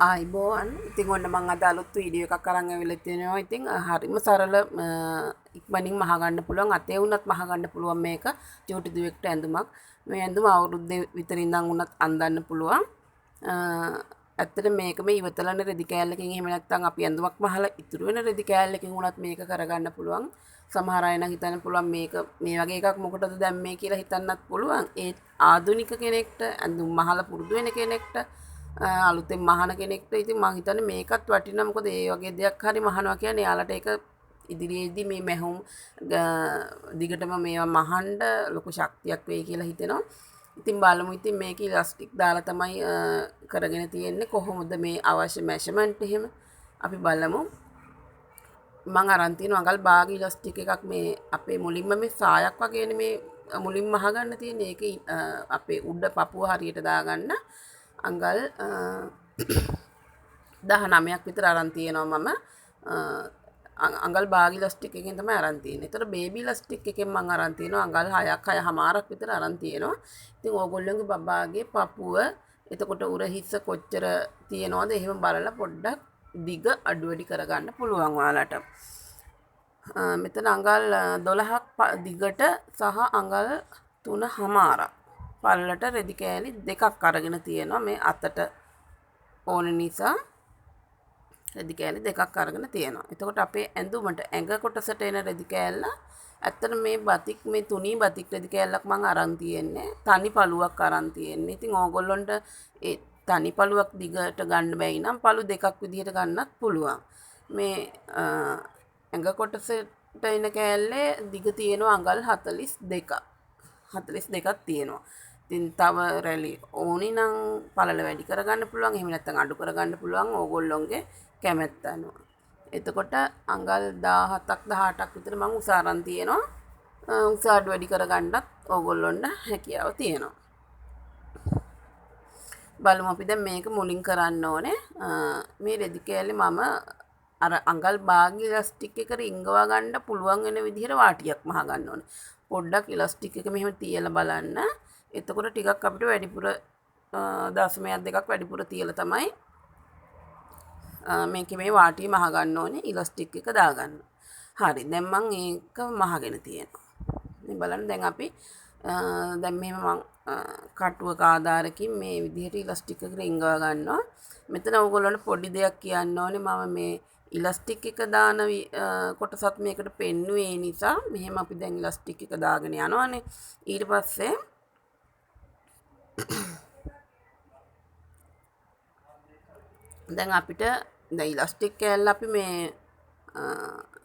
ආයිබෝවන් ඉතින් ඔන්න මං අද අලුත් වීඩියෝ එකක් අරන් ඇවිල්ලා තියෙනවා. ඉතින් හරිම සරල ඉක්මනින් මහගන්න පුළුවන් අතේ වුණත් මහගන්න පුළුවන් මේක චූටි දුවෙක්ට ඇඳුමක්. මේ ඇඳුම අවුරුද්දේ විතර ඉඳන් වුණත් අඳන්න පුළුවන්. ඇත්තට මේක මේ ඉවතලන රෙදි කෑල්ලකින් එහෙම නැත්නම් අපි ඇඳුමක් මහලා ඉතුරු වෙන රෙදි කෑල්ලකින් වුණත් මේක කරගන්න පුළුවන්. සමහර අය නම් හිතන්න පුළුවන් මේක මේ වගේ එකක් මොකටද දැම්මේ කියලා හිතන්නත් පුළුවන්. ඒ ආධුනික කෙනෙක්ට ඇඳුම් මහලා පුරුදු වෙන කෙනෙක්ට අලුතෙන් මහන කෙනෙක්ට ඉතින් මං හිතන්නේ මේකත් වටිනවා. මොකද ඒ වගේ දෙයක් හරි මහනවා කියන්නේ යාලට ඒක ඉදිරියේදී මේ මැහුම් දිගටම මේවා මහන්න ලොකු ශක්තියක් වෙයි කියලා හිතෙනවා. ඉතින් බලමු ඉතින් මේක ඉලාස්ටික් දාලා තමයි කරගෙන තියෙන්නේ. කොහොමද මේ අවශ්‍ය මෙෂර්මන්ට් එහෙම අපි බලමු. මං අරන් තියෙනවා අඟල් භාග ඉලාස්ටික් එකක්. මේ අපේ මුලින්ම මේ සායක් වගේනේ මේ මුලින්ම අහගන්න තියෙන්නේ. ඒක අපේ උඩ පපුව හරියට දාගන්න අඟල් 19ක් විතර අරන් තියෙනවා මම. අඟල් භාග ඉලාස්ටික් එකෙන් තමයි අරන් තියෙන්නේ. ඒතර බේබි ඉලාස්ටික් එකෙන් මම අරන් තියෙනවා අඟල් 6ක් 6මාරක් විතර අරන් තියෙනවා. ඉතින් ඕගොල්ලෝගේ බබාගේ පපුව එතකොට උර හිස කොච්චර තියෙනවද එහෙම බලලා පොඩ්ඩක් දිග අඩු වැඩි කරගන්න පුළුවන් ඔයාලට. මෙතන අඟල් 12ක් දිගට සහ අඟල් 3මාරක් පල්ලට රෙදි කෑලි දෙකක් අරගෙන තියෙනවා. මේ අතට ඕන නිසා රෙදි කෑලි දෙකක් අරගෙන තියෙනවා. එතකොට අපේ ඇඳුමට ඇඟ කොටසට එන රෙදි කෑල්ල ඇත්තට මේ බතික් මේ තුනී බතික් රෙදි කෑල්ලක් මම අරන් තියෙන්නේ. තනි පළුවක් අරන් තියෙන්නේ. ඉතින් ඕගොල්ලොන්ට ඒ තනි පළුවක් දිගට ගන්න බැයි නම් පළු දෙකක් විදිහට ගන්නත් පුළුවන්. මේ ඇඟ කොටසට එන කෑල්ලේ දිග තියෙනවා අඟල් 42ක්. 42ක් තියෙනවා. ඉතින් තව රැලි ඕනි නම් පළල වැඩි කරගන්න පුළුවන්. එහෙම නැත්නම් අඩු කරගන්න පුළුවන් ඕගොල්ලොන්ගේ කැමැත්ත අනුව. එතකොට අඟල් 17ක් 18ක් විතර මම උස අරන් තියෙනවා. උස අඩු වැඩි කරගන්නත් ඕගොල්ලොන්ට හැකියාව තියෙනවා. බලමු අපි දැන් මේක මුලින් කරන්න ඕනේ. මේ රෙදි කෑල්ලේ මම අර අඟල් භාග ඉලාස්ටික් එක රිංගවා ගන්න පුළුවන් වෙන විදිහට වාටියක් මහ ගන්න ඕනේ. පොඩ්ඩක් ඉලාස්ටික් එක මෙහෙම තියලා බලන්න. එතකොට ටිකක් අපිට වැඩිපුර දශමයක් දෙකක් වැඩිපුර තියලා තමයි මේකේ මේ වාටිය මහ ගන්න ඕනේ ඉලාස්ටික් එක දාගන්න. හරි. දැන් මම ඒක මහගෙන තියෙනවා. මේ බලන්න දැන් අපි දැන් මෙහෙම මම කටුවක ආධාරකින් මේ විදිහට ඉලාස්ටික් එක රිංගවා ගන්නවා. මෙතන ඕගොල්ලන්ට පොඩි දෙයක් කියන්න ඕනේ. මම මේ ඉලාස්ටික් එක දාන කොටසත් මේකට පෙන්නුවේ නිසා මෙහෙම අපි දැන් ඉලාස්ටික් එක දාගෙන යනවානේ. ඊට පස්සේ දැන් අපිට දැන් ඉලාස්ටික් කෑල්ල අපි මේ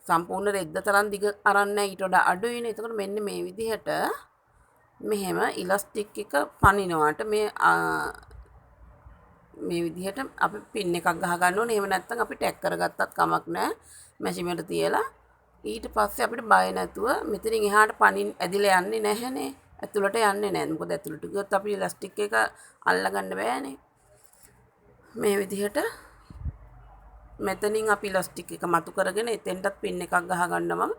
සම්පූර්ණ රෙද්ද තරම් දිග අරන් නැහැ. ඊට වඩා අඩුයිනේ. එතකොට මෙන්න මේ විදිහට මෙහෙම ඉලාස්ටික් එක පනිනවාට මේ විදිහට අපි පින් එකක් ගහ ගන්න ඕනේ. එහෙම නැත්නම් අපි ටැග් කරගත්තත් කමක් නැහැ. මැෂිමේට තියලා ඊට පස්සේ අපිට බය නැතුව මෙතනින් එහාට පනින් ඇදිලා යන්නේ නැහැනේ. ඇතුළට යන්නේ නැහැ. මොකද ඇතුළට ගියොත් අපි ඉලාස්ටික් එක අල්ලගන්න බෑනේ. මේ විදිහට මෙතනින් අපි ඉලාස්ටික් එක මතු කරගෙන එතෙන්ටත් පින් එකක් ගහ ගන්නවා.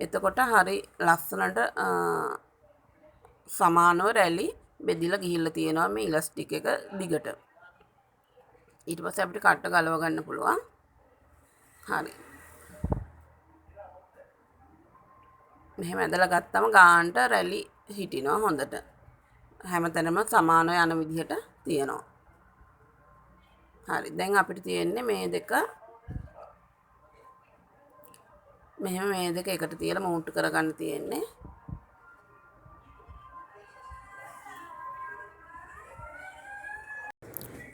එතකොට හරි ලස්සනට සමානව රැලි බෙදිලා ගිහිල්ලා තියෙනවා මේ ඉලාස්ටික් එක දිගට. ඊට පස්සේ අපිට කට්ට ගලව ගන්න පුළුවන්. හරි. මෙහෙම ඇදලා ගත්තම ගානට රැලි හිටිනවා හොඳට. හැමතැනම සමානව යන විදිහට තියෙනවා. හරි. දැන් අපිට තියෙන්නේ මේ දෙක මෙහෙම මේ දෙක එකට තියලා මවුන්ට් කරගන්න තියෙන්නේ.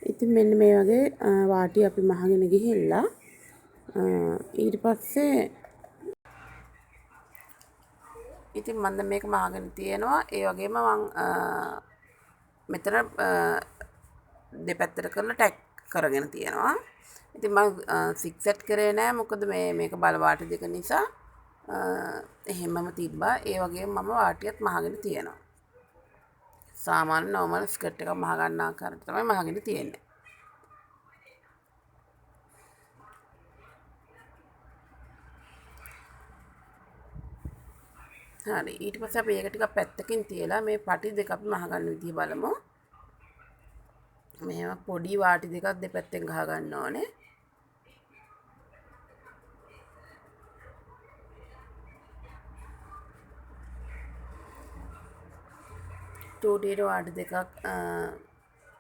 ඉතින් මෙන්න මේ වගේ වාටි අපි මහගෙන ගිහිල්ලා ඊට පස්සේ ඉතින් මම දැන් මේක මහගෙන තියෙනවා. ඒ වගේම මම මෙතන දෙපැත්තට කරලා ටැග් කරගෙන තියෙනවා. ඉතින් මම සික්සෙට් කරේ නෑ. මොකද මේක බල වාටි දෙක නිසා එහෙමම තිබ්බා. ඒ වගේම මම වාටියත් මහගෙන තියෙනවා. සාමාන්‍ය නෝමල් ස්කර්ට් එකක් මහ ගන්න ආකාරයට තමයි මහගෙන තියෙන්නේ. හරි. ඊට පස්සේ අපි ඒක ටිකක් පැත්තකින් තියලා මේ පටි දෙක අපි මහ ගන්න විදිහ බලමු. මෙහෙම පොඩි වාටි දෙකක් දෙපැත්තෙන් ගහ ගන්න ඕනේ. චූටියට වාටි දෙකක්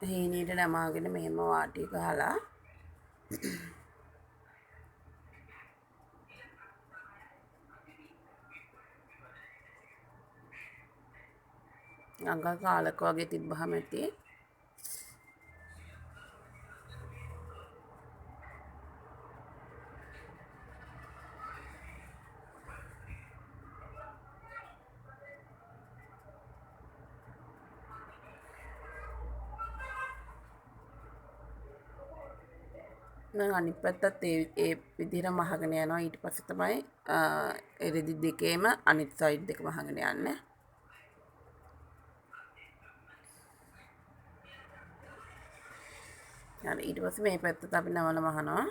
හීනීට නමාගෙන මෙහෙම වාටි ගහලා අඟල් කාලක වගේ තිබ්බහම ඇති. දැන් අනිත් පැත්තත් ඒ විදිහට මහගෙන යනවා. ඊට පස්සේ තමයි එරෙදි දෙකේම අනිත් සයිඩ් දෙක මහගෙන යන්නේ. හරි ඊට පස්සේ මේ පැත්තට අපි නවල මහනවා.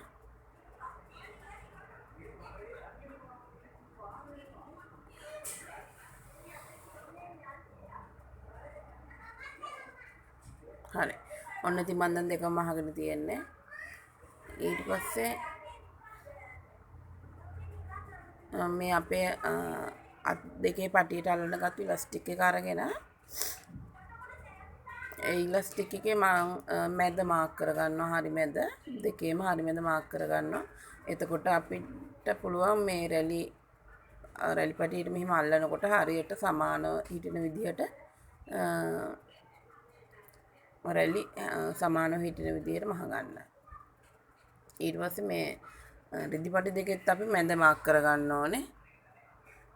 හරි. ඔන්න ඉතින් මම දැන් දෙකම මහගෙන තියෙන්නේ. ඊට පස්සේ මේ අපේ අත් දෙකේ පටියට අල්ලන ගත්ත ඉලාස්ටික් එක අරගෙන ඒ ඉලාස්ටික් එකේ මම මැද මාක් කරගන්නවා. හරි මැද දෙකේම හරි මැද මාක් කරගන්නවා. එතකොට අපිට පුළුවන් මේ රැලි පටියට මෙහෙම අල්ලනකොට හරියට සමානව හිටින විදිහට රැලි සමානව හිටින විදිහට මහගන්න. ඊට පස්සේ මේ රෙදි පටි දෙකෙත් අපි මැද මාක් කරගන්න ඕනේ.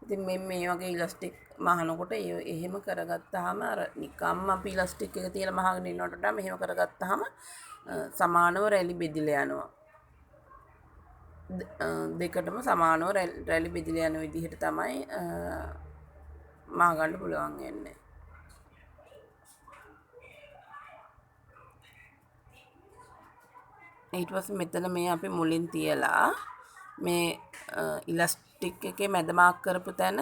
ඉතින් මේ වගේ ඉලාස්ටික් මහනකොට එහෙම කරගත්තාම අර නිකම්ම අපි ඉලාස්ටික් එක තියලා මහගෙන ඉන්නවට වඩා මෙහෙම කරගත්තාම සමානව රැලි බෙදිලා යනවා. දෙකටම සමානව රැලි බෙදිලා යන විදිහට තමයි මහගන්න පුළුවන් වෙන්නේ. ඊට පස්සේ මෙතන මේ අපි මුලින් තියලා මේ ඉලාස්ටික් එකේ මැද මාක් කරපු තැන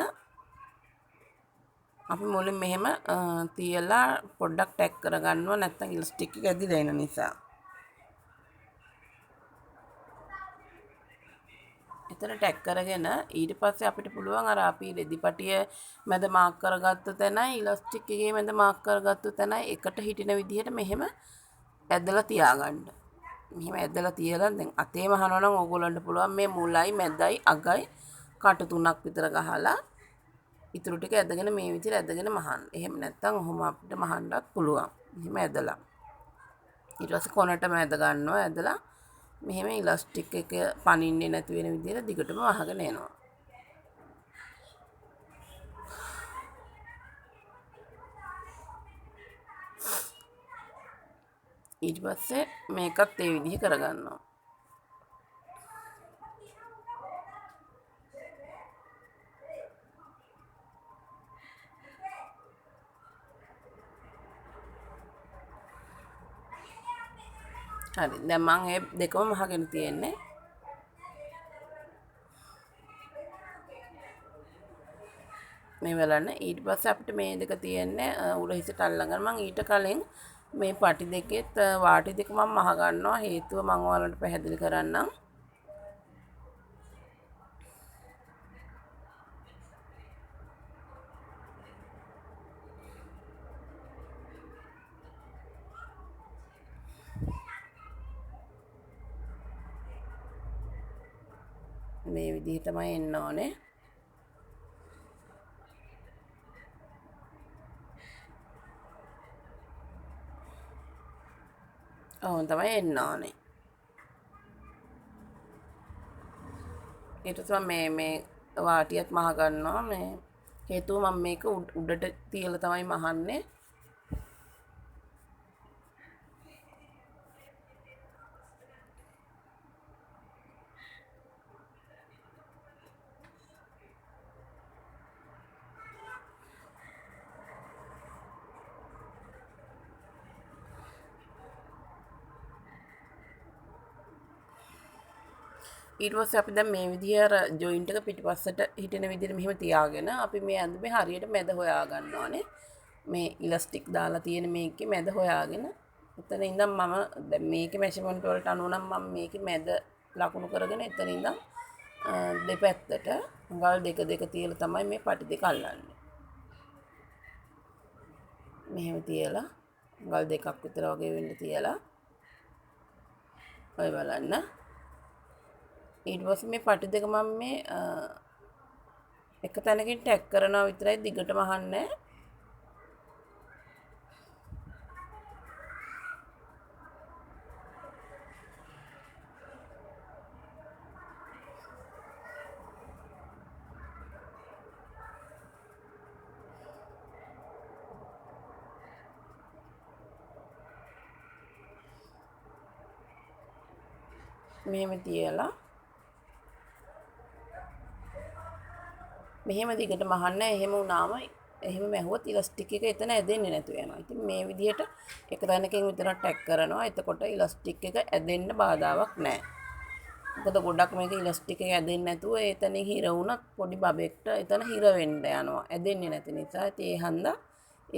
අපි මුලින් මෙහෙම තියලා පොඩ්ඩක් ටැග් කරගන්නවා. නැත්නම් ඉලාස්ටික් එක ඇදිලා එන නිසා. එතන ටැග් කරගෙන ඊට පස්සේ අපිට පුළුවන් අර අපි රෙදි පටිය මැද මාක් කරගත්ත තැනයි ඉලාස්ටික් එකේ මැද මාක් කරගත්ත තැනයි එකට හිටින විදිහට මෙහෙම ඇදලා තියාගන්න. මෙහෙම ඇදලා තියලා දැන් අතේ මහනවා නම් ඕගොල්ලන්ට පුළුවන් මේ මුලයි මැදයි අගයි කට තුනක් විතර ගහලා ඉතුරු ටික ඇදගෙන මේ විදිහට ඇදගෙන මහන්න. එහෙම නැත්නම් ඔහොම අපිට මහන්නත් පුළුවන්. මෙහෙම ඇදලා. ඊට පස්සේ කොනටම ඇද ගන්නවා. ඇදලා මෙහෙම ඉලාස්ටික් එක පනින්නේ නැති වෙන විදිහට දිගටම වහගෙන එනවා. ඊට පස්සේ මේකත් ඒ විදිහ කරගන්නවා. හරි දැන් මම මේ දෙකම මහගෙන තියෙන්නේ. මේ බලන්න ඊට පස්සේ අපිට මේ දෙක තියෙන්නේ උඩ හිසට අල්ලගෙන මම ඊට කලින් මේ පටි දෙකෙත් වාටි දෙක මම මහ ගන්නවා. හේතුව මම ඔයාලට පැහැදිලි කරන්නම්. මේ විදිහටමයි එන්න ඕනේ. ඔව් තමයි එන්න ඕනේ. ඊට පස්සේ මේ වාටියත් මහ ගන්නවා. මේ හේතුව මම මේක උඩට තියලා තමයි මහන්නේ. ඊට පස්සේ අපි දැන් මේ විදිහ අර ජොයින්ට් එක පිටිපස්සට හිටින විදිහට මෙහෙම තියාගෙන අපි මේ ඇඳුමේ හරියට මැද හොයා ගන්න ඕනේ. මේ ඉලාස්ටික් දාලා තියෙන මේකේ මැද හොයාගෙන එතන ඉඳන් මම දැන් මේකේ මෙෂර්මන්ට් වලට අනුව නම් මම මේකේ මැද ලකුණු කරගෙන එතන ඉඳන් දෙපැත්තට අඟල් දෙක දෙක තියලා තමයි මේ පටි දෙක අල්ලන්නේ. මෙහෙම තියලා අඟල් දෙකක් විතර වගේ වෙන්න තියලා ඔය බලන්න. ඊට පස්සේ මේ පටි දෙක මම මේ එක තැනකින් ටැග් කරනවා විතරයි දිගටම අහන්නේ. මෙහෙම තියලා මෙහෙම දිගටම අහන්න. එහෙම වුණාම එහෙම මැහුවොත් ඉලාස්ටික් එක එතන ඇදෙන්නේ නැතු වෙනවා. ඉතින් මේ විදිහට එක තැනකින් විතරක් ටැග් කරනවා. එතකොට ඉලාස්ටික් එක ඇදෙන්න බාධාවක් නැහැ. මොකද ගොඩක් මේක ඉලාස්ටික් එක ඇදෙන්නේ නැතුව එතනින් හිර වුණත් පොඩි බබෙක්ට එතන හිර වෙන්න යනවා. ඇදෙන්නේ නැති නිසා. ඉතින් ඒ හන්දා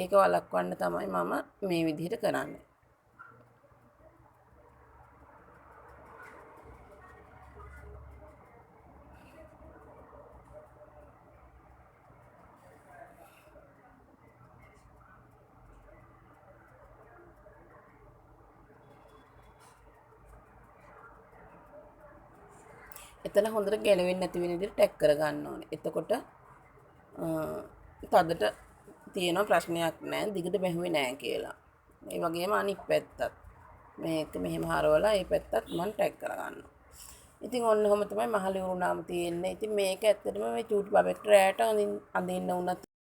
ඒක වළක්වන්න තමයි මම මේ විදිහට කරන්නේ. එතන හොඳට ගැලවෙන්නේ නැති වෙන විදිහට ටැග් කරගන්න ඕනේ. එතකොට තදට තියෙන ප්‍රශ්නයක් නැහැ. දිගට බැහුවේ නැහැ කියලා. ඒ වගේම අනිත් පැත්තත් මේක මෙහෙම හරවලා ඒ පැත්තත් මම ටැග් කරගන්නවා. ඉතින් ඔන්න ඔහොම තමයි මහලු වුණාම තියෙන්නේ. ඉතින් මේක ඇත්තටම මේ චූටි බබෙක්ට රැයට අඳින්න උනත්